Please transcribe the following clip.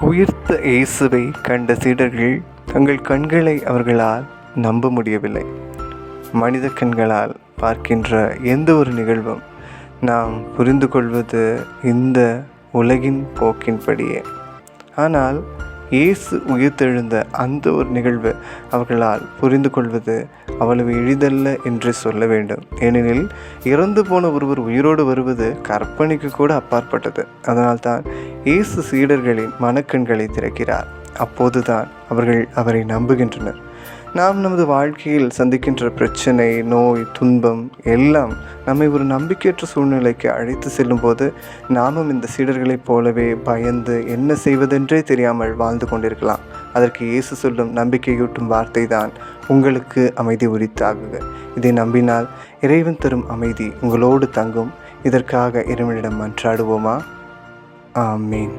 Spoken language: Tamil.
உயிர்த்த இயேசுவை கண்ட சீடர்கள் தங்கள் கண்களை அவர்களால் நம்ப முடியவில்லை. மனித கண்களால் பார்க்கின்ற எந்த ஒரு நிகழ்வும் நாம் புரிந்து கொள்வது இந்த உலகின் போக்கின்படியே. ஆனால் இயேசு உயிர்த்தெழுந்த அந்த ஒரு நிகழ்வு அவர்களால் புரிந்து கொள்வது அவ்வளவு எளிதல்ல என்று சொல்ல வேண்டும். ஏனெனில் இறந்து போன ஒருவர் உயிரோடு வருவது கற்பனைக்கு கூட அப்பாற்பட்டது. அதனால்தான் இயேசு சீடர்களின் மனக்கண்களை திறக்கிறார். அப்போதுதான் அவர்கள் அவரை நம்புகின்றனர். நாம் நமது வாழ்க்கையில் சந்திக்கின்ற பிரச்சனை, நோய், துன்பம் எல்லாம் நம்மை ஒரு நம்பிக்கையற்ற சூழ்நிலைக்கு அழைத்து செல்லும் போது நாமும் இந்த சீடர்களைப் போலவே பயந்து என்ன செய்வதென்றே தெரியாமல் வாழ்ந்து கொண்டிருக்கலாம். அதற்கு இயேசு சொல்லும் நம்பிக்கையூட்டும் வார்த்தை தான், உங்களுக்கு அமைதி உரித்தாகுக. இதை நம்பினால் இறைவன் தரும் அமைதி உங்களோடு தங்கும். இதற்காக இறைவனிடம் மன்றாடுவோமா? ஆமீன்.